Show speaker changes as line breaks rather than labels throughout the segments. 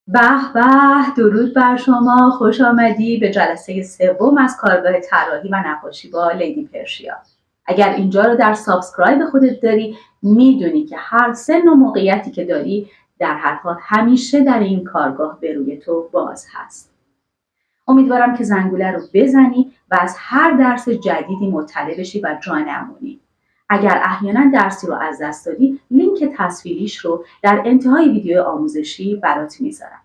به به، درود بر شما. خوش آمدی به جلسه سوم از کارگاه طراحی و نقاشی با لیدی پرشیا. اگر اینجا رو در سابسکرایب خودت داری، میدونی که هر سن و موقعیتی که داری در هر حال همیشه در این کارگاه به روی تو باز هست. امیدوارم که زنگوله رو بزنی و از هر درس جدیدی مطلع بشی و جا نمونی. اگر احیانا درسی رو از دست دادی، لینک تصویریش رو در انتهای ویدیو آموزشی برات میذارم.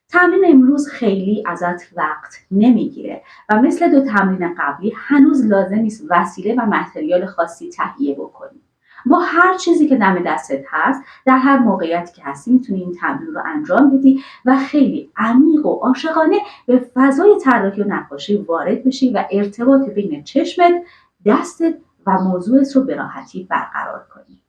تمرین امروز خیلی ازت وقت نمیگیره و مثل 2 تمرین قبلی هنوز لازم نیست وسیله و متریال خاصی تهیه بکنی. با هر چیزی که دم دستت هست، در هر موقعیتی که هستی میتونی این تمرین رو انجام بدی و خیلی عمیق و عاشقانه به فضای طراحی و نقاشی وارد بشی و ارتباط بین چشمت، دستت و موضوعت رو به راحتی برقرار کنی.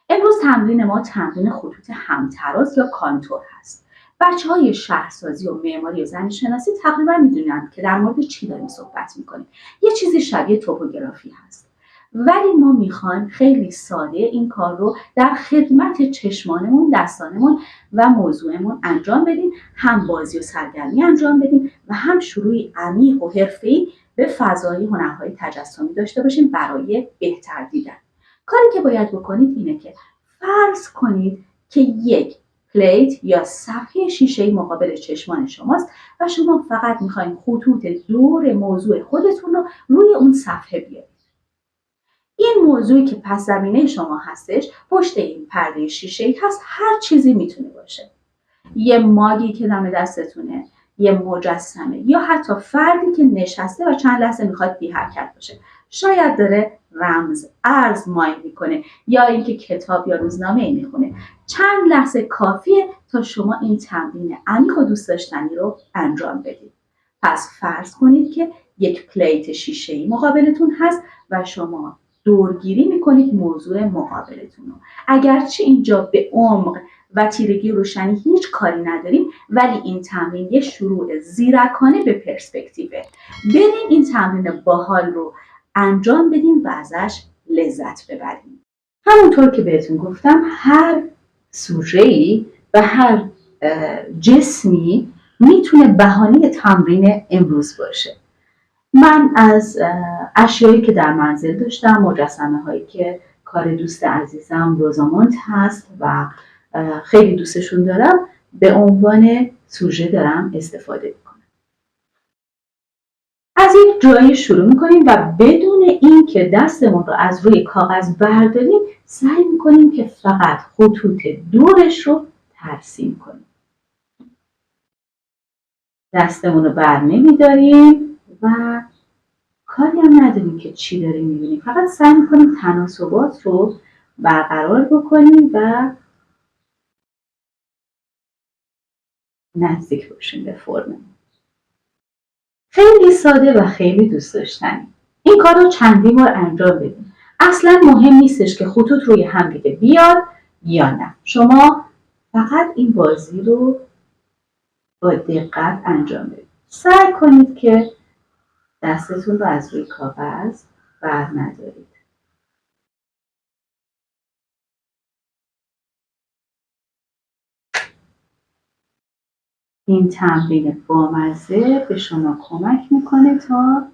امروز تمرین ما تمرین خطوط همتراز یا کانتور هست. بچه‌های شهرسازی و معماری و زمین‌شناسی تقریبا میدونن که در مورد چی داریم صحبت میکنیم. یه چیزی شبیه توپوگرافی هست. ولی ما میخوایم خیلی ساده این کار رو در خدمت چشمانمون، دستانمون و موضوعمون انجام بدیم، هم بازی و سرگرمی انجام بدیم و هم شروعی عمیق و حرفه‌ای به فضای هنرهای تجسمی داشته باشیم برای بهتر دیدن. کاری که باید بکنید اینه که فرض کنید که یک پلیت یا صفحه شیشه‌ای مقابل چشمان شماست و شما فقط میخواین خطوط دور موضوع خودتون رو روی اون صفحه بیارید. این موضوعی که پس زمینه شما هستش، پشت این پرده شیشه‌ای هست، هر چیزی میتونه باشه. یه ماگی که دم دستتونه، یه مجسمه یا حتی فردی که نشسته و چند لحظه میخواد بی حرکت باشه. شاید داره رمز، ارز ماین میکنه یا اینکه کتاب یا روزنامه میخونه. چند لحظه کافیه تا شما این تمرین عمیق و دوست داشتنی رو انجام بدید. پس فرض کنید که یک پلیت شیشه‌ای مقابلتون هست و شما دورگیری میکنید موضوع مقابلتون رو. اگرچه اینجا به عمق و تیرگی روشنی هیچ کاری نداریم، ولی این تمرین یه شروع زیرکانه به پرسپکتیوه. بریم این تمرین باحال رو انجام بدیم و ازش لذت ببریم. همونطور که بهتون گفتم، هر سوژه‌ای و هر جسمی میتونه بهانه تمرین امروز باشه. من از اشیایی که در منزل داشتم، مجسمه هایی که کار دوست عزیزم روزاموند هست و خیلی دوستشون دارم، به عنوان سوژه دارم استفاده میکنم. از یک جایی شروع میکنیم و بدون اینکه دستمون رو از روی کاغذ برداریم، سعی میکنیم که فقط خطوط دورش رو ترسیم کنیم. دستمون رو بر نمیداریم و کاری هم نداریم که چی داریم میبینیم، فقط سعی میکنیم تناسبات رو برقرار بکنیم و نزدیک باشیم به فرممون. خیلی ساده و خیلی دوست داشتنی. این کار رو چندین بار انجام بدیم. اصلا مهم نیستش که خطوط روی هم دیگه بیاد یا نه. شما فقط این بازی رو با دقت انجام بدید. سعی کنید که دستتون رو از روی کاغذ بر ندارید. این تمرین بامزه به شما کمک میکنه تا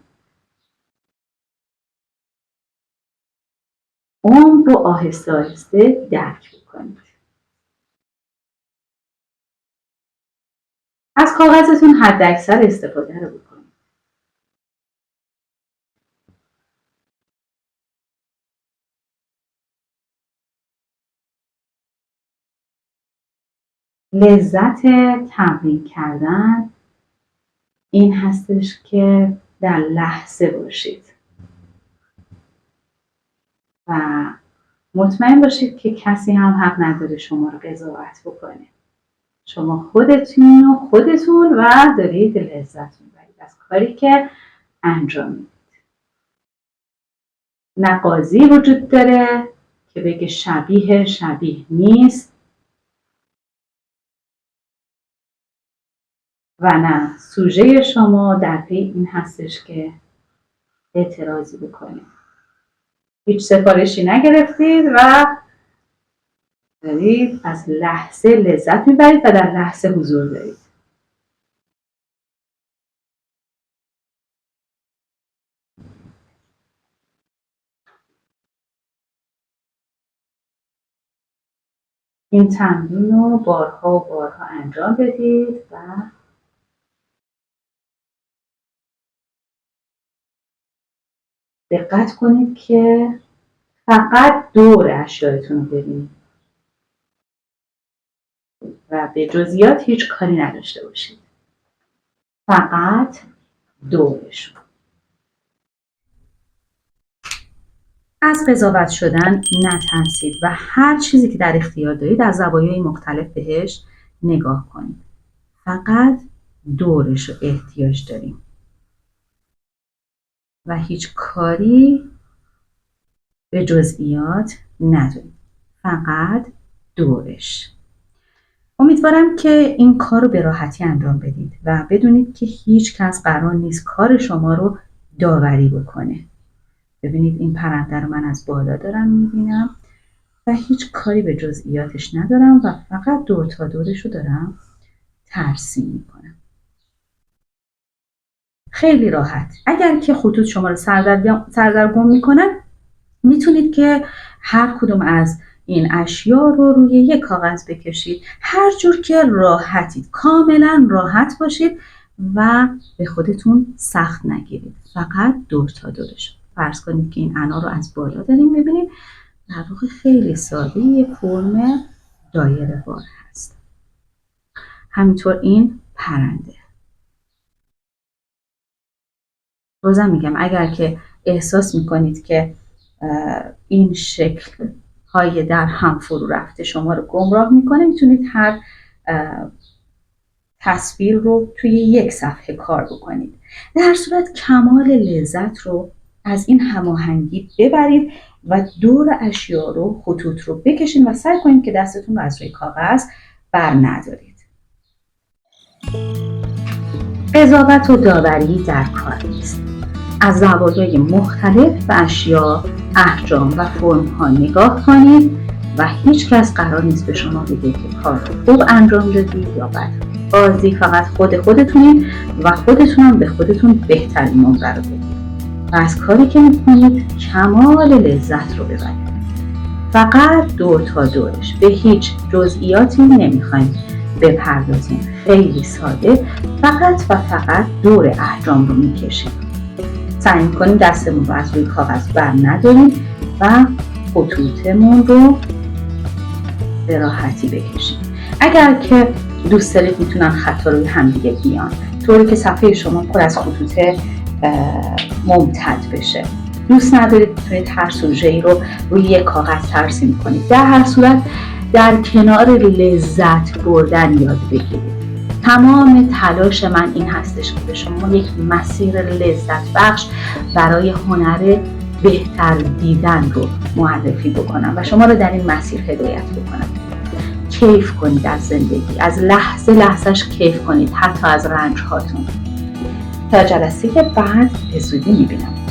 عمق رو آهسته آهسته درک بکنید. از کاغذتون حداکثر استفاده رو بکنید. لذت تمرین کردن این هستش که در لحظه باشید و مطمئن باشید که کسی هم حق نداره شما رو قضاوت بکنه. شما خودتون و دارید لذت میبرید از کاری که انجام میدید. نه قاضی وجود داره که بگه شبیه نیست و نه سوژه شما در پی این هستش که اعتراضی بکنید. هیچ سفارشی نگرفتید و دارید از لحظه لذت میبرید و در لحظه حضور دارید. این تمرین رو بارها و بارها انجام بدید و دقت کنید که فقط دور اشیایتون رو ببینید و به جزئیات هیچ کاری نداشته باشید. فقط دورشون. از قضاوت شدن نترسید و هر چیزی که در اختیار دارید از زوایای مختلف بهش نگاه کنید. فقط دورش رو احتیاج داریم و هیچ کاری به جزئیات نداریم. فقط دورش. امیدوارم که این کار رو به راحتی انجام بدید و بدونید که هیچ کس قرار نیست کار شما رو داوری بکنه. ببینید این پرنده رو من از بالا دارم میبینم و هیچ کاری به جزئیاتش ندارم و فقط دور تا دورش رو دارم ترسیم میکنم. خیلی راحت. اگر که خطوط شما رو سردرگم میکنن میتونید که هر کدوم از این اشیا رو روی یک کاغذ بکشید. هر جور که راحتید. کاملا راحت باشید و به خودتون سخت نگیرید. فقط دور تا دورش. فرض کنید که این انا رو از بالا داریم میبینید. در واقع خیلی ساده یک فرم دایره وار هست. همینطور این پرنده. بازم میگم اگر که احساس میکنید که این شکل های در هم فرو رفته شما رو گمراه میکنه میتونید هر تصویر رو توی یک صفحه کار بکنید. در صورت کمال لذت رو از این هماهنگی ببرید و دور اشیا رو خطوط رو بکشید و سعی کنید که دستتون رو از روی کاغذ بر ندارید. قضاوت و داوری در کار نیست. از زوایای مختلف به اشیا، احجام و فرم ها نگاه کنید و هیچ کس قرار نیست به شما بگه که کار خوب انجام دادید یا بد. قاضی فقط خودتونید و خودتونم به خودتون بهترین نمره رو بدید و از کاری که میکنید کمال لذت رو ببرید. فقط دور تا دورش. به هیچ جزئیاتی نمیخوایم بپردازیم. خیلی ساده. فقط و فقط دور احجام رو میکشید. سعی میکنیم دستمون رو از روی کاغذ بر نداریم و خطوطمون رو به راحتی بکشیم. اگر که دوست دارید میتونن خطا روی همدیگه بیان طوری که صفحه شما پر از خطوط ممتد بشه. دوست ندارید میتونید هر سوژه‌ای رو روی یک کاغذ ترسیم کنید. در هر صورت در کنار لذت بردن یاد بگیرید. تمام تلاش من این هستش که به شما یک مسیر لذت بخش برای هنر بهتر دیدن رو معرفی بکنم و شما رو در این مسیر هدایت بکنم. کیف کنید از زندگی. از لحظه لحظهش کیف کنید. حتی از رنج هاتون. تا جلسه بعد به زودی میبینم.